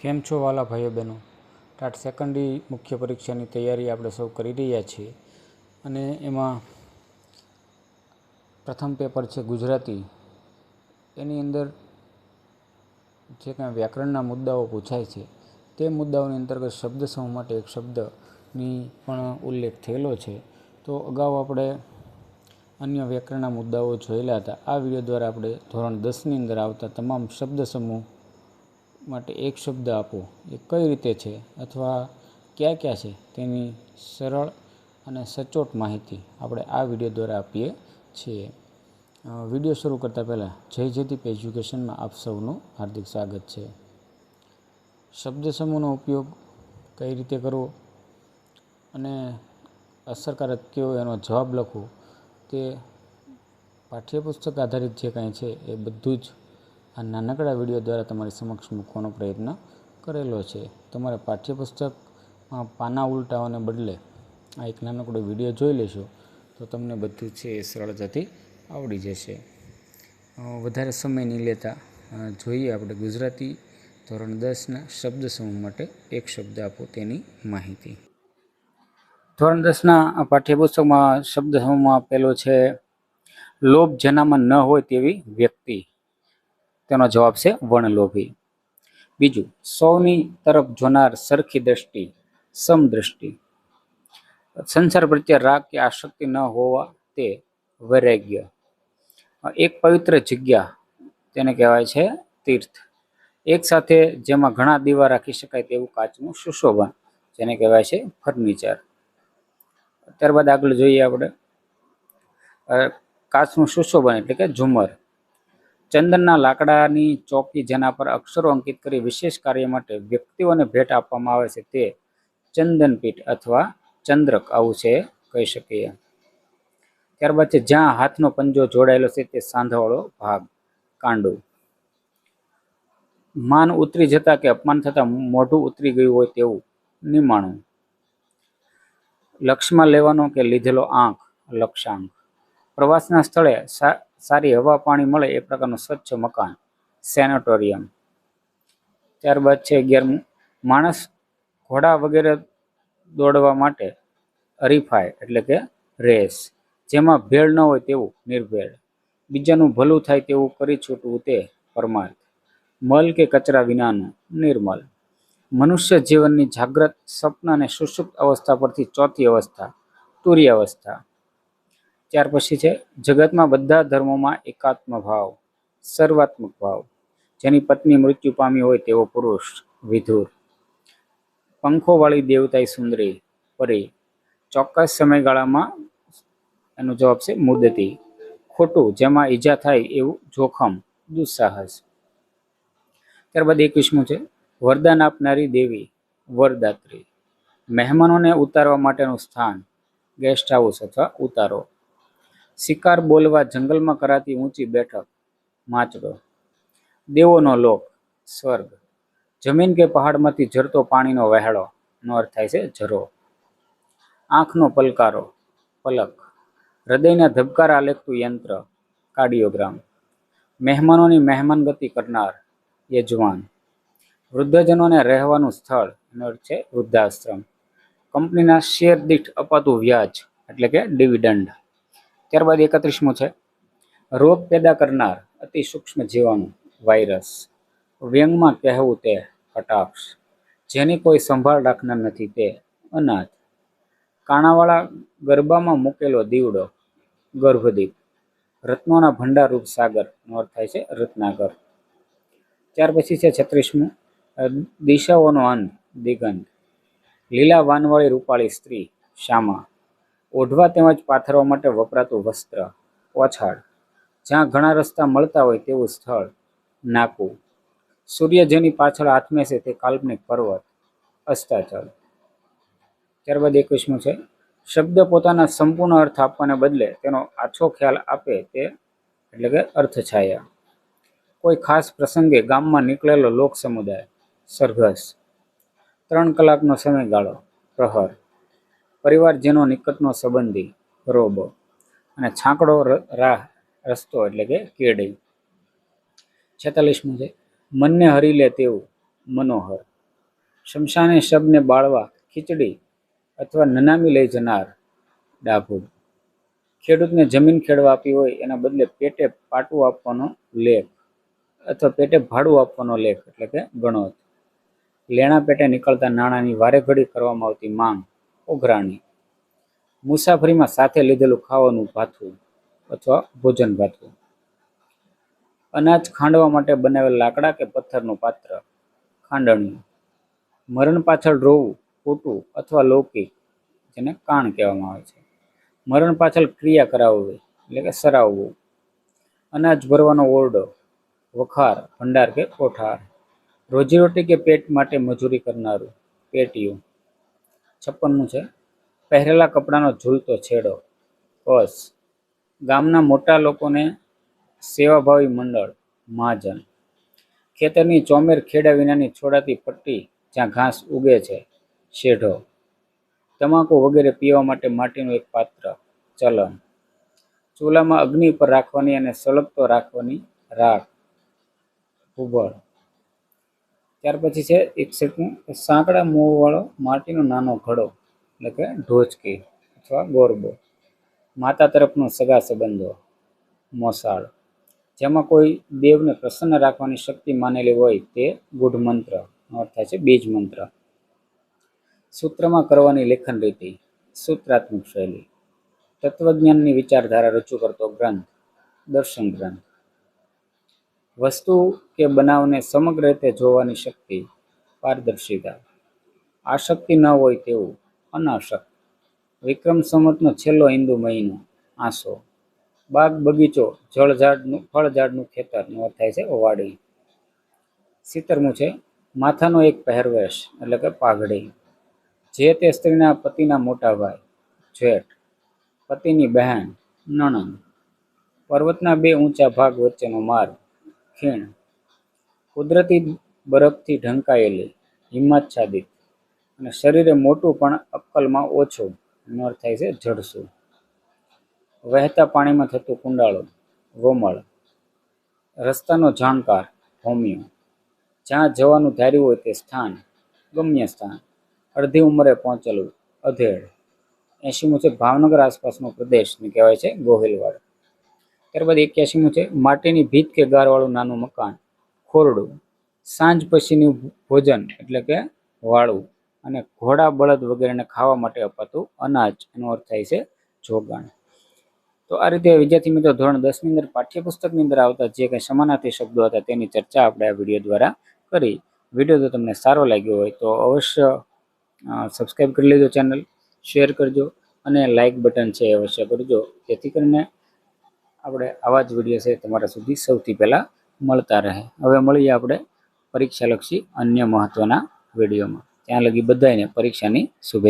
કેમ છો વાલા ભાઈઓ બહેનો? ટાટ સેકન્ડરી મુખ્ય પરીક્ષાની તૈયારી આપણે સૌ કરી રહ્યા છીએ અને એમાં પ્રથમ પેપર છે ગુજરાતી. એની અંદર જે કાંઈ વ્યાકરણના મુદ્દાઓ પૂછાય છે તે મુદ્દાઓની અંતર્ગત શબ્દ સમૂહ માટે એક શબ્દની પણ ઉલ્લેખ થયેલો છે. તો અગાઉ આપણે અન્ય વ્યાકરણના મુદ્દાઓ જોયેલા હતા. આ વિડીયો દ્વારા આપણે ધોરણ 10ની અંદર આવતા તમામ શબ્દ સમૂહ માટે એક શબ્દ આપો એ કઈ રીતે છે અથવા ક્યાં ક્યાં છે તેની સરળ અને સચોટ માહિતી આપણે આ વિડીયો દ્વારા આપીએ છીએ. વિડીયો શરૂ કરતાં પહેલાં જય જયદીપ એજ્યુકેશનમાં આપ સૌનું હાર્દિક સ્વાગત છે. શબ્દ સમૂહનો ઉપયોગ કઈ રીતે કરવો અને અસરકારક કેવો એનો જવાબ લખવો તે પાઠ્યપુસ્તક આધારિત જે કાંઈ છે એ બધું જ આ નાનકડા વિડીયો દ્વારા તમારી સમક્ષ મૂકવાનો પ્રયત્ન કરેલો છે. તમારે પાઠ્યપુસ્તકમાં પાના ઉલટાવાને બદલે આ એક નાનકડો વિડીયો જોઈ લેશો તો તમને બધું છે એ સરળતાથી આવડી જશે. વધારે સમય નહીં લેતા જોઈએ આપણે ગુજરાતી ધોરણ 10ના શબ્દ સમૂહ માટે એક શબ્દ આપો તેની માહિતી. ધોરણ 10ના પાઠ્યપુસ્તકમાં શબ્દ સમૂહમાં આપેલો છે લોભ જેનામાં ન હોય તેવી વ્યક્તિ. તેનો જવાબ છે વણલોભી. બીજું, સૌની તરફ જોનાર સરખી દ્રષ્ટિ, સમદ્રષ્ટિ. સંસાર પ્રત્યે રાગ કે આસક્તિ ન હોવા તે વૈરાગ્ય. એક પવિત્ર જગ્યા તેને કહેવાય છે તીર્થ. એક સાથે જેમાં ઘણા દીવા રાખી શકાય તેવું કાચનું સુશોભન જેને કહેવાય છે ફર્નિચર. ત્યારબાદ આગળ જોઈએ આપણે કાચનું સુશોભન એટલે કે ઝુમર. ચંદનના લાકડાની ચોકી જેના પર અક્ષરો અંકિત કરી વિશેષ કાર્ય માટે વ્યક્તિઓને ભેટ આપવામાં આવે છે તે ચંદનપીઠ અથવા ચંદ્રક આવું છે કહી શકીએ. ત્યારબાદ છે જ્યાં હાથનો પંજો જોડાયેલો છે તે સાંધાવાળો ભાગ, કાંડું. માન ઉતરી જતા કે અપમાન થતા મોઢું ઉતરી ગયું હોય તેવું, નિમાણું. લક્ષમાં લેવાનો કે લીધેલો આંખ, લક્ષાંક. પ્રવાસના સ્થળે સારી હવા પાણી મળે એ પ્રકારનું સ્વચ્છ મકાન, સેનેટોરિયમ. ત્યારબાદ છે 11મું, માણસ ઘોડા વગેરે દોડવા માટે હરીફાય એટલે કે રેસ. જેમાં ભેળ ન હોય તેવું, નિર્ભેળ. બીજાનું ભલું થાય તેવું કરી છૂટવું તે પરમાર્થ. મલ કે કચરા વિનાનું, નિર્મલ. મનુષ્ય જીવનની જાગ્રત, સ્વપ્ન અને સુષુપ્ત અવસ્થા પરથી ચોથી અવસ્થા, તુર્યાવસ્થા. ત્યાર પછી છે જગતમાં બધા ધર્મોમાં એકાત્મ ભાવ, સર્વાત્મક ભાવ. જેની પત્ની મૃત્યુ પામી હોય તેવો પુરુષ, વિધુર. પંખોવાળી દેવતાઈ સુંદરી, પરી. ચોક્કસ સમયગાળામાં એનો જવાબ છે મુદતી. ખોટું જેમાં ઈજા થાય એવું જોખમ, દુસ્સાહસ. ત્યારબાદ 21મું છે વરદાન આપનારી દેવી, વરદાત્રી. મહેમાનોને ઉતારવા માટેનું સ્થાન, ગેસ્ટ હાઉસ અથવા ઉતારો. શિકાર બોલવા જંગલમાં કરાતી ઊંચી બેઠક, માચડો. દેવોનો લોક, સ્વર્ગ. જમીન કે પહાડમાંથી ઝરતો પાણીનો વહેણો નો અર્થ થાય છે ઝરો. આંખનો પલકારો, પલક. હૃદયના ધબકારા આલેખતું યંત્ર, કાર્ડિયોગ્રામ. મહેમાનોની મહેમાનગતિ કરનાર, યજમાન. વૃદ્ધજનોને રહેવાનું સ્થળ એનો અર્થ છે વૃદ્ધાશ્રમ. કંપનીના શેર દીઠ અપાતું વ્યાજ એટલે કે ડિવિડન્ડ. ત્યારબાદ 31મું છે રોગ પેદા કરનાર, અતિ સૂક્ષ્મ જીવાણુ, વાયરસ. વ્યંગમાં કહેવું તે કટાક્ષ. જેની કોઈ સંભાળ રાખનાર નથી તે અનાથ. કાણાવાળા ગરબામાં મૂકેલો દીવડો, ગર્ભદીપ. રત્નોના ભંડારરૂપ સાગર નો અર્થ થાય છે રત્નાકર. ત્યાર પછી છે 36મું દિશાઓનો અંત, દિગંત. લીલા વાનવાળી રૂપાળી સ્ત્રી, શ્યામા. ઓઢવા તેમજ પાથરવા માટે વપરાતું વસ્ત્ર, ઓછાડ. જ્યાં ઘણા રસ્તા મળતા હોય તેવું સ્થળ, નાકું. સૂર્ય જેની પાછળ આથમે છે તે કાલ્પનિક પર્વત, અસ્તાચળ. ત્યારબાદ 21મું છે શબ્દ પોતાના સંપૂર્ણ અર્થ આપવાને બદલે તેનો આછો ખ્યાલ આપે તે એટલે કે અર્થછાયા. કોઈ ખાસ પ્રસંગે ગામમાં નીકળેલો લોક સમુદાય, સરઘસ. 3 કલાકનો સમયગાળો, પ્રહર. પરિવારજનો નિકટનો સંબંધી, રોબો. અને છાંકડો રાહ, રસ્તો એટલે કે કેડી. 46મું છે મનને હરી લે તેવું, મનોહર. શમશાને શબને બાળવા ખીચડી અથવા નનામી લઈ જનાર ડાભૂત. ખેડૂતને જમીન ખેડવા આપી હોય એના બદલે પેટે પાટું આપવાનો લેખ અથવા પેટે ભાડું આપવાનો લેખ એટલે કે ગણોત. લેણા પેટે નીકળતા નાણાંની વારે ઘડી કરવામાં આવતી માંગ ઉઘરાણી. મુસાફરીમાં સાથે લીધેલું ખાવાનું ભાથું અથવા ભોજન ભાથું. અનાજ ખાંડવા માટે બનાવેલ લાકડા કે પથ્થરનું પાત્ર ખાંડણિયું. મરણ પાછળ રોવું, ફૂટવું અથવા લૌકિક જેને કાણ કહેવામાં આવે છે. મરણ પાછળ ક્રિયા કરાવવી એટલે કે સરાવવું. અનાજ ભરવાનો ઓરડો, વખાર, ભંડાર કે કોઠાર. રોજીરોટી કે પેટ માટે મજૂરી કરનારું પેટીયું. 56મું છે પહેરેલા કપડાનો ઝૂલતો છેડો કસ. ગામના મોટા લોકોને સેવાભાવી મંડળ મહાજન. ખેતરની ચોમેર ખેડા વિનાની છોડાતી પટ્ટી જ્યાં ઘાસ ઉગે છે શેઢો. તમાકુ વગેરે પીવા માટે માટીનું એક પાત્ર ચલણ. ચૂલામાં અગ્નિ પર રાખવાની અને સળગતો રાખવાની રાખ ઉભળ. ત્યાર પછી છે 61મું સાંકડા મોંવાળો માટીનો નાનો ઘડો એટલે કે ઢોચકી અથવા ગોરબો. માતા તરફનો સગા સંબંધો મોસાળ. જેમાં કોઈ દેવને પ્રસન્ન રાખવાની શક્તિ માનેલી હોય તે ગૂઢ મંત્ર અર્થ થાય છે બીજ મંત્ર. સૂત્રમાં કરવાની લેખન રીતિ સૂત્રાત્મક શૈલી. તત્વજ્ઞાનની વિચારધારા રજૂ કરતો ગ્રંથ દર્શન ગ્રંથ. વસ્તુ કે બનાવને સમગ્ર રીતે જોવાની શક્તિ પારદર્શિતા. આશક્તિ ન હોય તેવું અનાશક્ત. વિક્રમ સંવતનો છેલ્લો હિન્દુ મહિનો આસો. બાગ બગીચો જળઝાડનું ફળઝાડનું ખેતરનો અર્થ થાય છે વાડી. 70મું છે માથાનો એક પહેરવેશ એટલે કે પાઘડી. જે તે સ્ત્રીના પતિના મોટા ભાઈ જેઠ. પતિની બહેન નણંદ. પર્વતના બે ઊંચા ભાગ વચ્ચેનો માર્ગ ખીણ. કુદરતી બરફથી ઢંકાયેલી હિમાચ્છાદિત. અને શરીરે મોટું પણ અક્કલમાં ઓછું એનો અર્થ થાય છે જડસું. વહેતા પાણીમાં થતું કુંડાળું વમળ. રસ્તાનો જાણકાર હોમિયો. જ્યાં જવાનું ધાર્યું હોય તે સ્થાન ગમ્ય સ્થાન. અડધી ઉંમરે પહોંચેલું અધેડ. 80મું છે ભાવનગર આસપાસનો પ્રદેશને કહેવાય છે ગોહિલવાડ. ત્યારબાદ 81મું છે માટીની ભીત કે ગારવાળું નાનું મકાન ખોરડું. સાંજ પછીનું ભોજન એટલે કે વાળું. અને ઘોડા બળદ વગેરેને ખાવા માટે અપાતું અનાજ એનો અર્થ થાય છે જોગાણ. તો આ રીતે વિદ્યાર્થી મિત્રો ધોરણ 10ની અંદર પાઠ્યપુસ્તકની અંદર આવતા જે કંઈ સમાનાર્થી શબ્દો હતા તેની ચર્ચા આપણે આ વિડીયો દ્વારા કરી. વિડીયો જો તમને સારો લાગ્યો હોય તો અવશ્ય સબસ્ક્રાઈબ કરી લેજો, ચેનલ શેર કરજો અને લાઇક બટન છે એ અવશ્ય કરજો, જેથી કરીને આપણે આવા જ વિડીયો છે તમારા સુધી સૌથી પહેલાં મળતા રહે. હવે મળીએ આપણે પરીક્ષાલક્ષી અન્ય મહત્ત્વના વિડીયોમાં. ત્યાં લગી બધાને પરીક્ષાની શુભેચ્છા.